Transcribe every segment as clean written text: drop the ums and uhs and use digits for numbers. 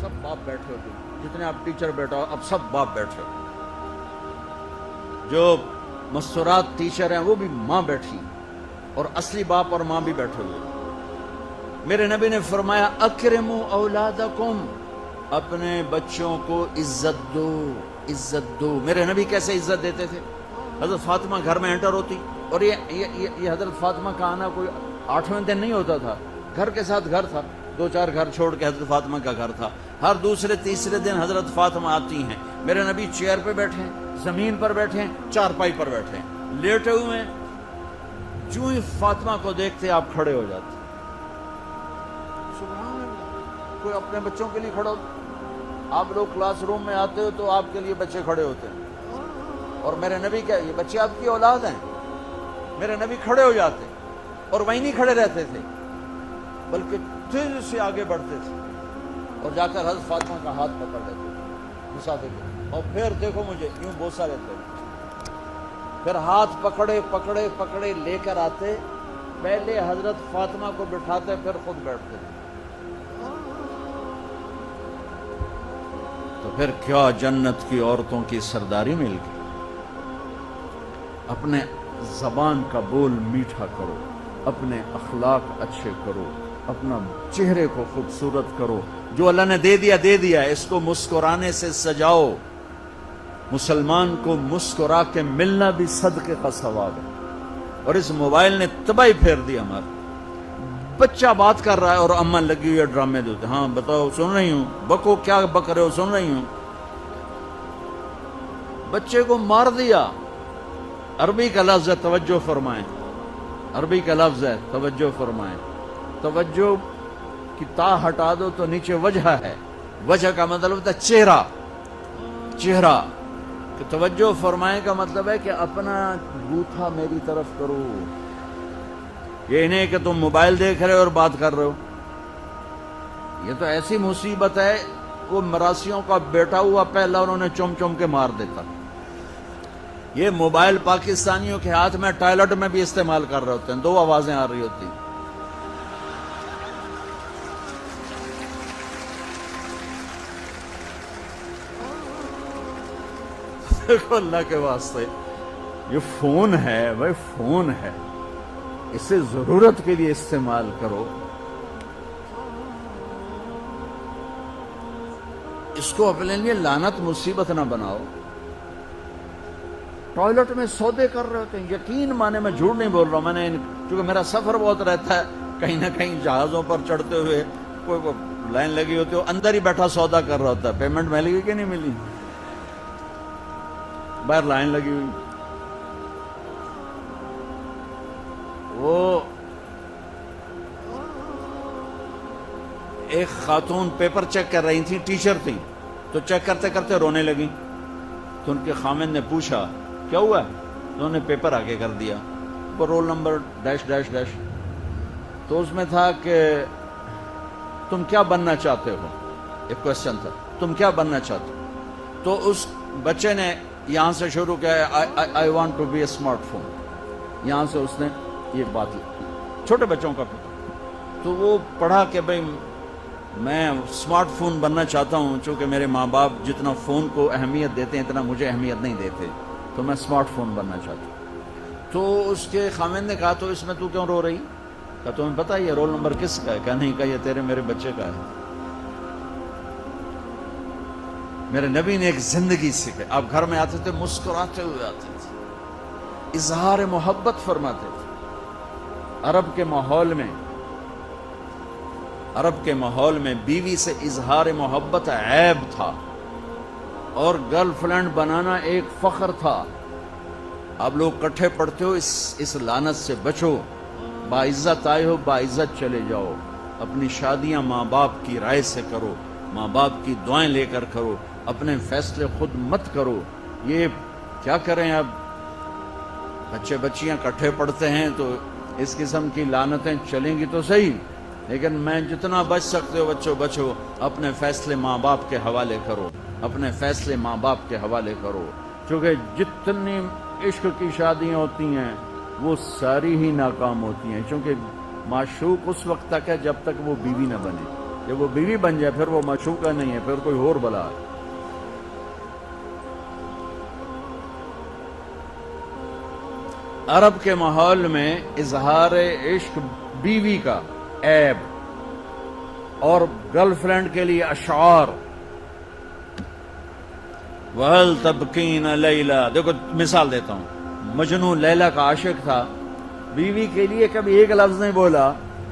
سب باپ بیٹھے ہو، جتنے آپ ٹیچر بیٹھا ہو اب سب باپ بیٹھے ہو، جو مستورات ٹیچر ہیں وہ بھی ماں بیٹھی، اور اصلی باپ اور ماں بھی بیٹھے ہوئے۔ میرے نبی نے فرمایا اکرموا اولادکم، اپنے بچوں کو عزت دو، عزت دو۔ میرے نبی کیسے عزت دیتے تھے؟ حضرت فاطمہ گھر میں انٹر ہوتی، اور یہ حضرت فاطمہ کا آنا کوئی 8ویں دن نہیں ہوتا تھا، گھر کے ساتھ گھر تھا، 2-4 گھر چھوڑ کے حضرت فاطمہ کا گھر تھا۔ ہر دوسرے تیسرے دن حضرت فاطمہ آتی ہیں، میرے نبی چیئر پہ بیٹھے ہیں، زمین پر بیٹھے ہیں، چارپائی پر بیٹھے ہیں، لیٹے ہوئے ہیں، جو ہی فاطمہ کو دیکھتے آپ کھڑے ہو جاتے۔ سبحان اللہ، کوئی اپنے بچوں کے لیے کھڑا ہوتا، آپ لوگ کلاس روم میں آتے ہو تو آپ کے لیے بچے کھڑے ہوتے ہیں، اور میرے نبی کیا یہ بچے آپ کی اولاد ہیں، میرے نبی کھڑے ہو جاتے، اور وہیں نہیں کھڑے رہتے تھے بلکہ تیزی سے آگے بڑھتے تھے، اور جا کر حضرت فاطمہ کا ہاتھ پکڑ لیتے تھے مسافر کو، اور پھر دیکھو مجھے یوں بوسہ لیتے، پھر ہاتھ پکڑے پکڑے پکڑے لے کر آتے، پہلے حضرت فاطمہ کو بٹھاتے پھر خود بیٹھتے تھے۔ تو پھر کیا جنت کی عورتوں کی سرداری مل گئی۔ اپنے زبان کا بول میٹھا کرو، اپنے اخلاق اچھے کرو، اپنا چہرے کو خوبصورت کرو، جو اللہ نے دے دیا دے دیا، اس کو مسکرانے سے سجاؤ۔ مسلمان کو مسکرا کے ملنا بھی صدقے کا ثواب ہے، اور اس موبائل نے تباہی پھیر دی ہماری۔ بچہ بات کر رہا ہے اور اماں لگی ہوئی ہے ڈرامے دیتے، ہاں بتاؤ سن رہی ہوں، بکو کیا بک رہے ہو، سن رہی ہوں۔ بچے کو مار دیا۔ عربی کا لفظ ہے، توجہ فرمائیں، عربی کا لفظ ہے، توجہ فرمائیں۔ توجہ کی تا ہٹا دو تو نیچے وجہ ہے، وجہ کا مطلب ہوتا ہے چہرہ، چہرہ۔ کہ توجہ فرمائیں کا مطلب ہے کہ اپنا بوتھا میری طرف کرو، یہ نہیں کہ تم موبائل دیکھ رہے ہو اور بات کر رہے ہو۔ یہ تو ایسی مصیبت ہے، وہ مراسیوں کا بیٹا ہوا پہلا انہوں نے چم چم کے مار دیتا۔ یہ موبائل پاکستانیوں کے ہاتھ میں ٹوائلٹ میں بھی استعمال کر رہے ہوتے ہیں، 2 آوازیں آ رہی ہوتی ہیں۔ دیکھو اللہ کے واسطے، یہ فون ہے بھائی، فون ہے، اسے ضرورت کے لیے استعمال کرو، اس کو اپنے لیے لعنت مصیبت نہ بناؤ۔ ٹوائلٹ میں سودے کر رہے ہوتے ہیں، یقین مانے میں جھوٹ نہیں بول رہا ہوں، میں نے چونکہ میرا سفر بہت رہتا ہے، کہیں نہ کہیں جہازوں پر چڑھتے ہوئے کوئی لائن لگی ہوتی ہے، اندر ہی بیٹھا سودا کر رہا ہوتا ہے، پیمنٹ ملے گی کہ نہیں ملی، باہر لائن لگی ہوئی۔ وہ ایک خاتون پیپر چیک کر رہی تھی، ٹیچر تھی، تو چیک کرتے کرتے رونے لگی، تو ان کے خامند نے پوچھا کیا ہوا ہے؟ انہوں نے پیپر آگے کر دیا، وہ roll number dash dash dash, تو اس میں تھا کہ تم کیا بننا چاہتے ہو، ایک کوشچن تھا، تم کیا بننا چاہتے ہو؟ تو اس بچے نے یہاں سے شروع کیا، I want to be a smart phone, یہاں سے اس نے یہ بات لی، چھوٹے بچوں کا پیپر، تو وہ پڑھا کہ بھئی میں اسمارٹ فون بننا چاہتا ہوں، چونکہ میرے ماں باپ جتنا فون کو اہمیت دیتے ہیں اتنا مجھے اہمیت نہیں دیتے، تو میں اسمارٹ فون بننا چاہتا ہوں۔ تو اس کے خامند نے کہا تو اس میں تو کیوں رو رہی؟ کہا تمہیں پتہ یہ رول نمبر کس کا ہے؟ کہا نہیں، کہا یہ تیرے میرے بچے کا ہے۔ میرے نبی نے ایک زندگی سکھائی، آپ گھر میں آتے تھے مسکراتے ہوئے آتے تھے، اظہار محبت فرماتے تھے۔ عرب کے ماحول میں بیوی سے اظہار محبت عیب تھا، اور گرل فرینڈ بنانا ایک فخر تھا۔ آپ لوگ کٹھے پڑھتے ہو، اس لعنت سے بچو، باعزت آئے ہو باعزت چلے جاؤ، اپنی شادیاں ماں باپ کی رائے سے کرو، ماں باپ کی دعائیں لے کر کرو، اپنے فیصلے خود مت کرو۔ یہ کیا کریں، اب بچے بچیاں کٹھے پڑھتے ہیں تو اس قسم کی لعنتیں چلیں گی تو صحیح، لیکن میں جتنا بچ سکتے ہو بچو بچو، اپنے فیصلے ماں باپ کے حوالے کرو، اپنے فیصلے ماں باپ کے حوالے کرو، کیونکہ جتنی عشق کی شادیاں ہوتی ہیں وہ ساری ہی ناکام ہوتی ہیں، کیونکہ معشوق اس وقت تک ہے جب تک وہ بیوی نہ بنے، جب وہ بیوی بن جائے پھر وہ معشوقہ نہیں ہے، پھر کوئی اور بلا ہے۔ عرب کے ماحول میں اظہار عشق بیوی کا عیب، اور گرل فرینڈ کے لیے اشعار، وَهَلْ تَبْكِينَ لَيْلَا۔ دیکھو مثال دیتا ہوں، مجنو لیلا کا عاشق تھا، بیوی کے لیے کبھی ایک لفظ نہیں بولا،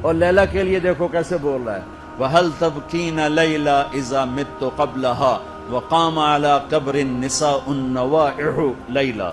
اور لیلا کے لیے دیکھو کیسے بول رہا ہے، وَهَلْ تَبْكِينَ لَيْلَا إِذَا مِتُّ قَبْلَهَا وَقَامَ عَلَى قَبْرِ النِّسَاءُ النَّوَائِحُ لَيْلَا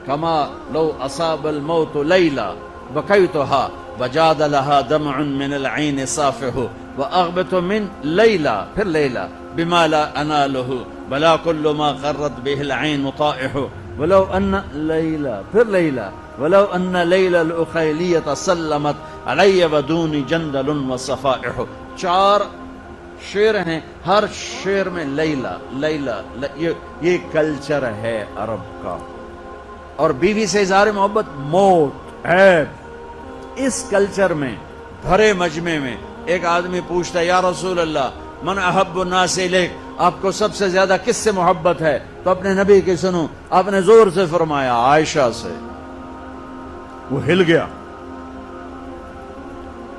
كما لو أصاب الموت ليلا بكيتها وجاد لها دمع من العين صافح وأغبط من ليلا پھر ليلا بما لا أناله بلا كل ما قرت به العين طائح ولو أن ليلا پھر ليلا ولو أن ليلى الأخيلية سلمت علي بدون جندل وصفائح۔ چار شعر ہیں، ہر شعر میں لیلا لیلا، یہ کلچر ہے عرب کا۔ اور بیوی سے اظہار محبت موت، عیب۔ اس کلچر میں بھرے مجمع میں ایک آدمی پوچھتا ہے، یا رسول اللہ من احب الناس الیک، آپ کو سب سے زیادہ کس سے محبت ہے؟ تو اپنے نبی کی سنو، آپ نے زور سے فرمایا عائشہ سے۔ وہ ہل گیا،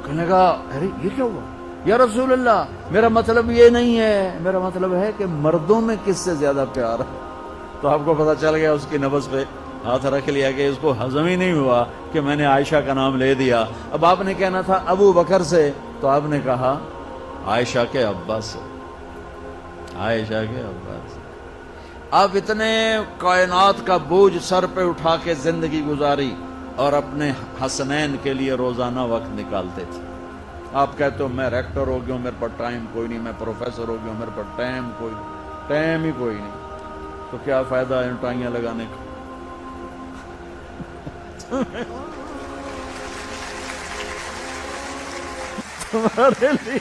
کہنے لگا ارے یہ کیا ہوا یا رسول اللہ، میرا مطلب یہ نہیں ہے، میرا مطلب ہے کہ مردوں میں کس سے زیادہ پیار ہے۔ تو آپ کو پتہ چل گیا، اس کی نبض پہ ہاتھ رکھ لیا کہ اس کو ہضم ہی نہیں ہوا کہ میں نے عائشہ کا نام لے دیا۔ اب آپ نے کہنا تھا ابو بکر سے، تو آپ نے کہا عائشہ کے ابا سے، عائشہ کے ابا سے۔ آپ اتنے کائنات کا بوجھ سر پہ اٹھا کے زندگی گزاری، اور اپنے حسنین کے لیے روزانہ وقت نکالتے تھے۔ آپ کہتے ہو میں ریکٹر ہو گیا ہوں، میرے پر ٹائم کوئی نہیں، میں پروفیسر ہو گیا ہوں، میرے پر ٹائم ہی کوئی نہیں، تو کیا فائدہ ہے ٹائیاں لگانے کا؟ تمہارے لیے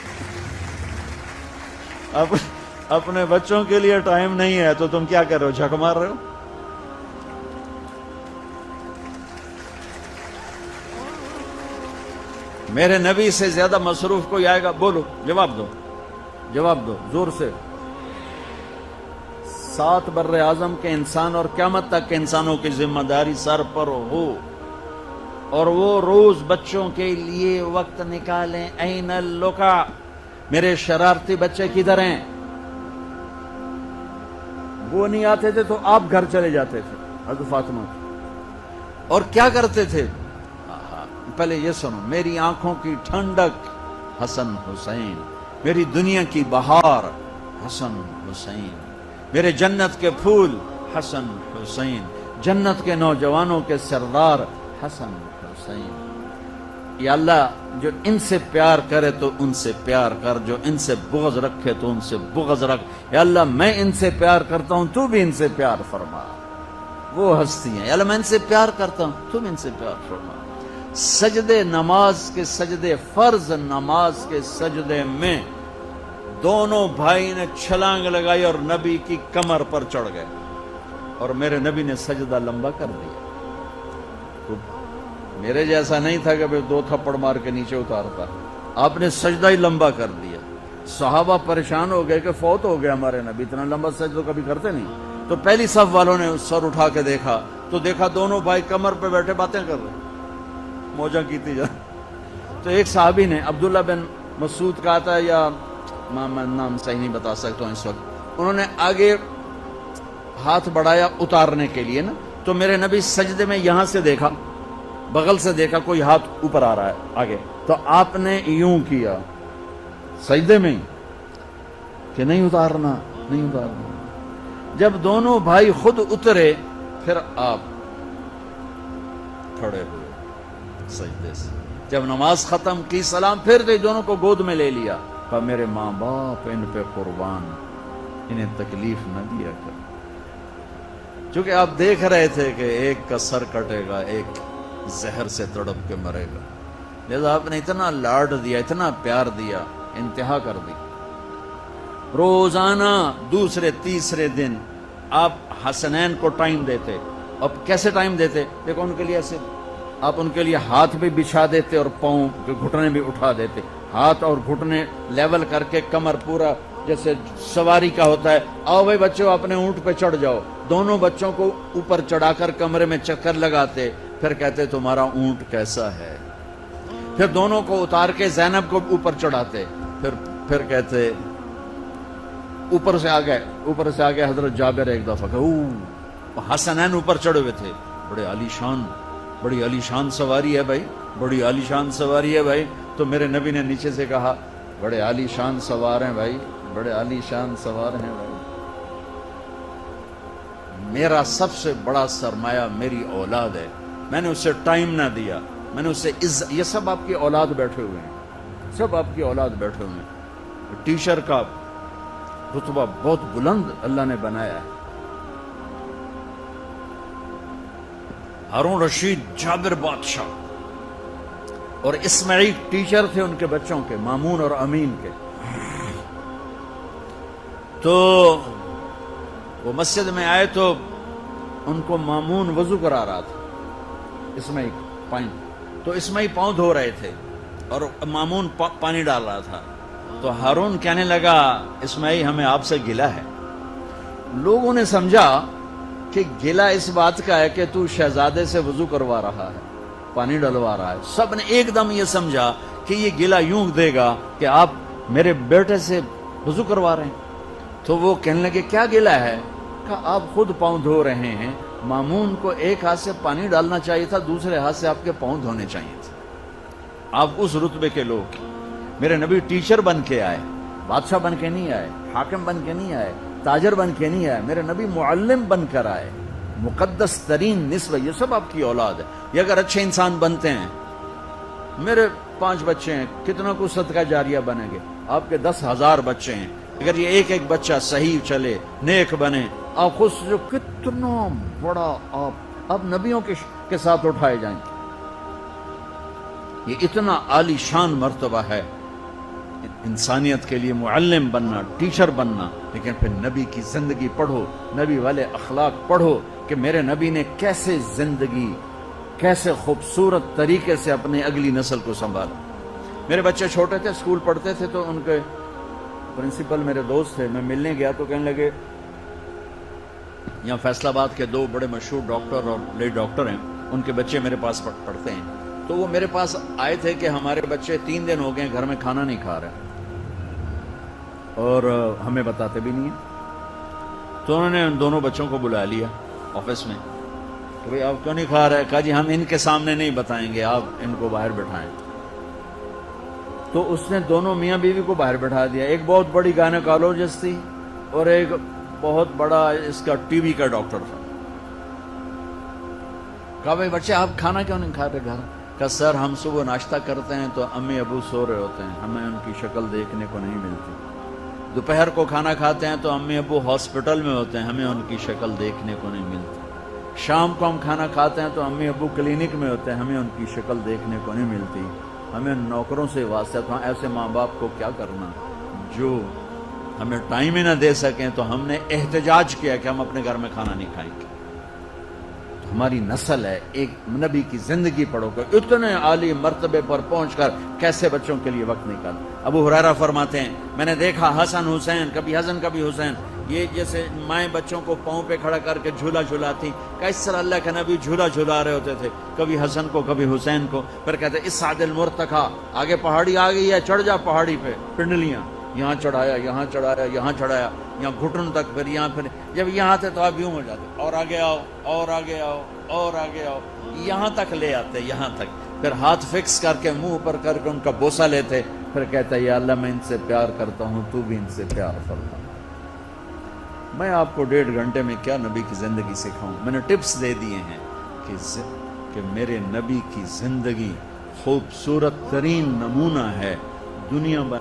اپنے بچوں کے لیے ٹائم نہیں ہے تو تم کیا کر رہے ہو، جھک مار رہے ہو؟ میرے نبی سے زیادہ مصروف کوئی آئے گا؟ بولو، جواب دو، جواب دو زور سے۔ 7 بر اعظم کے انسان اور قیامت تک کے انسانوں کی ذمہ داری سر پر ہو، اور وہ روز بچوں کے لیے وقت نکالیں۔ این اللقا، میرے شرارتی بچے کدھر ہیں؟ وہ نہیں آتے تھے تو آپ گھر چلے جاتے تھے حضرت فاطمہ، اور کیا کرتے تھے؟ پہلے یہ سنو، میری آنکھوں کی ٹھنڈک حسن حسین، میری دنیا کی بہار حسن حسین، میرے جنت کے پھول حسن حسین، جنت کے نوجوانوں کے سردار حسن حسین۔ یا اللہ جو ان سے پیار کرے تو ان سے پیار کر، جو ان سے بغض رکھے تو ان سے بغض رکھ۔ یا اللہ میں ان سے پیار کرتا ہوں، تو بھی ان سے پیار فرما۔ وہ ہستی ہیں، یا اللہ میں ان سے پیار کرتا ہوں، تو بھی ان سے پیار فرما۔ سجدے نماز کے سجدے، فرض نماز کے سجدے میں دونوں بھائی نے چھلانگ لگائی اور نبی کی کمر پر چڑھ گئے، اور میرے نبی نے سجدہ لمبا کر دیا۔ میرے جیسا نہیں تھا کہ 2 تھپڑ مار کے نیچے اتارتا، آپ نے سجدہ ہی لمبا کر دیا۔ صحابہ پریشان ہو گئے کہ فوت ہو گیا ہمارے نبی، اتنا لمبا سجدہ کبھی کرتے نہیں۔ تو پہلی صف والوں نے سر اٹھا کے دیکھا تو دیکھا دونوں بھائی کمر پہ بیٹھے باتیں کر رہے، موجہ کیتی جا۔ تو ایک صحابی نے عبداللہ بن مسعود کہا تھا، یا میں نام صحیح نہیں بتا سکتا ہوں اس وقت، انہوں نے آگے ہاتھ بڑھایا اتارنے کے لیے نا، تو میرے نبی سجدے میں یہاں سے دیکھا، بغل سے دیکھا کوئی ہاتھ اوپر آ رہا ہے آگے، تو آپ نے یوں کیا سجدے میں کہ نہیں اتارنا، نہیں اتارنا۔ جب دونوں بھائی خود اترے پھر آپ کھڑے ہوئے سجدے سے۔ جب نماز ختم کی، سلام پھر دے، دونوں کو گود میں لے لیا، کہا میرے ماں باپ ان پہ قربان، انہیں تکلیف نہ دیا کر۔ چونکہ آپ دیکھ رہے تھے کہ ایک کا سر کٹے گا، ایک زہر سے تڑپ کے مرے گا، لہذا آپ نے اتنا لاڈ دیا، اتنا پیار دیا، انتہا کر دی۔ روزانہ دوسرے تیسرے دن آپ حسنین کو ٹائم دیتے۔ اب کیسے ٹائم دیتے؟ دیکھو ان کے لیے ایسے آپ ان کے لیے ہاتھ بھی بچھا دیتے اور پاؤں کے گھٹنے بھی اٹھا دیتے، ہاتھ اور گھٹنے لیول کر کے کمر پورا جیسے سواری کا ہوتا ہے، آؤ بھائی بچوں اپنے اونٹ پہ چڑھ جاؤ، دونوں بچوں کو اوپر چڑھا کر کمرے میں چکر لگاتے، پھر کہتے تمہارا اونٹ کیسا ہے، پھر دونوں کو اتار کے زینب کو اوپر چڑھاتے، پھر کہتے اوپر سے آ گئے حضرت جابر ایک دفعہ کہ حسنین اوپر چڑھے ہوئے تھے، بڑی عالی شان سواری ہے بھائی، بڑی عالی شان سواری ہے بھائی، تو میرے نبی نے نیچے سے کہا بڑے عالی شان سوار ہیں بھائی، بڑے عالی شان سوار ہیں بھائی، میرا سب سے بڑا سرمایہ میری اولاد ہے، میں نے اسے ٹائم نہ دیا، میں نے اسے یہ سب آپ کی اولاد بیٹھے ہوئے ہیں، سب آپ کی اولاد بیٹھے ہوئے ہیں، ٹیچر کا رتبہ بہت بلند اللہ نے بنایا ہے۔ ہارون رشید، جابر بادشاہ اور اسماعیل ٹیچر تھے ان کے بچوں کے، مامون اور امین کے۔ تو وہ مسجد میں آئے تو ان کو مامون وضو کرا رہا تھا، اسماعیل تو اسماعیل پاؤں دھو رہے تھے اور مامون پانی ڈال رہا تھا، تو ہارون کہنے لگا اسماعیل ہمیں آپ سے گلہ ہے۔ لوگوں نے سمجھا کہ گلہ اس بات کا ہے کہ تو شہزادے سے وضو کروا رہا ہے، پانی ڈلوا رہا ہے، سب نے ایک دم یہ سمجھا کہ یہ گلہ یوں دے گا کہ آپ میرے بیٹے سے وضو کروا رہے ہیں۔ تو وہ کہنے لگے کیا گلہ ہے؟ کہا آپ خود پاؤں دھو رہے ہیں، مامون کو ایک ہاتھ سے پانی ڈالنا چاہیے تھا، دوسرے ہاتھ سے آپ کے پاؤں دھونے چاہیے تھے، آپ اس رتبے کے لوگ۔ میرے نبی ٹیچر بن کے آئے، بادشاہ بن کے نہیں آئے، حاکم بن کے نہیں آئے، تاجر بن کے نہیں آئے، میرے نبی معلم بن کر آئے، مقدس ترین نسبہ، یہ سب آپ کی اولاد ہے۔ یہ اگر اچھے انسان بنتے ہیں، میرے 5 بچے ہیں، کتنا کو صدقہ جاریہ بنیں گے؟ آپ کے 10,000 بچے ہیں، اگر یہ ایک ایک بچہ صحیح چلے، نیک بنے، آپ خود سے کتنا بڑا آپ نبیوں کے ساتھ اٹھائے جائیں۔ یہ اتنا عالی شان مرتبہ ہے انسانیت کے لیے، معلم بننا، ٹیچر بننا، لیکن پھر نبی کی زندگی پڑھو، نبی والے اخلاق پڑھو کہ میرے نبی نے کیسے زندگی، کیسے خوبصورت طریقے سے اپنی اگلی نسل کو سنبھالا۔ میرے بچے چھوٹے تھے، اسکول پڑھتے تھے، تو ان کے پرنسپل میرے دوست تھے، میں ملنے گیا تو کہنے لگے یہاں فیصل آباد کے 2 بڑے مشہور ڈاکٹر اور لیڈ ڈاکٹر ہیں، ان کے بچے میرے پاس پڑھتے ہیں، تو وہ میرے پاس آئے تھے کہ ہمارے بچے 3 دن ہو گئے گھر میں کھانا نہیں کھا رہے اور ہمیں بتاتے بھی نہیں ہیں۔ تو انہوں نے ان دونوں بچوں کو بلا لیا آفس میں کہ بھئی آپ کیوں نہیں کھا رہے؟ کہا جی ہم ان کے سامنے نہیں بتائیں گے، آپ ان کو باہر بٹھائیں۔ تو اس نے دونوں میاں بیوی کو باہر بٹھا دیا، ایک بہت بڑی گائنیکالوجسٹ تھی اور ایک بہت بڑا اس کا ٹی وی کا ڈاکٹر تھا۔ کہا بھئی بچے آپ کھانا کیوں نہیں کھا رہے گھر؟ کہا سر ہم صبح ناشتہ کرتے ہیں تو امی ابو سو رہے ہوتے ہیں، ہمیں ان کی شکل دیکھنے کو نہیں ملتی، دوپہر کو کھانا کھاتے ہیں تو امی ابو ہاسپٹل میں ہوتے ہیں، ہمیں ان کی شکل دیکھنے کو نہیں ملتی، شام کو ہم کھانا کھاتے ہیں تو امی ابو کلینک میں ہوتے ہیں، ہمیں ان کی شکل دیکھنے کو نہیں ملتی، ہمیں نوکروں سے واسطہ تھا۔ ایسے ماں باپ کو کیا کرنا جو ہمیں ٹائم ہی نہ دے سکیں، تو ہم نے احتجاج کیا کہ ہم اپنے گھر میں کھانا نہیں کھائیں گے۔ ہماری نسل ہے، ایک نبی کی زندگی پڑھو کہ اتنے عالی مرتبے پر پہنچ کر کیسے بچوں کے لیے وقت نکال۔ ابو ہریرہ فرماتے ہیں میں نے دیکھا حسن حسین، کبھی حسن کبھی حسین، یہ جیسے مائیں بچوں کو پاؤں پہ کھڑا کر کے جھولا جھولاتی، کہ اس طرح اللہ کے نبی جھولا جھولا رہے ہوتے تھے، کبھی حسن کو کبھی حسین کو، پھر کہتے اس سعد المرتقا، آگے پہاڑی آ گئی ہے، چڑھ جا پہاڑی پہ، پنڈلیاں یہاں چڑھایا، یہاں چڑھایا، یہاں چڑھایا، یہاں گھٹن تک، پھر یہاں، پھر جب یہاں آتے تو آپ یوں ہو جاتے، اور آگے آؤ، اور آگے آؤ، اور آگے آؤ، یہاں تک لے آتے، یہاں تک، پھر ہاتھ فکس کر کے منہ پر کر کے ان کا بوسہ لیتے، پھر کہتا ہے یا اللہ میں ان سے پیار کرتا ہوں، تو بھی ان سے پیار فرما۔ میں آپ کو 1.5 گھنٹے میں کیا نبی کی زندگی سکھاؤں، میں نے ٹپس دے دیے ہیں کہ میرے نبی کی زندگی خوبصورت ترین نمونہ ہے دنیا میں۔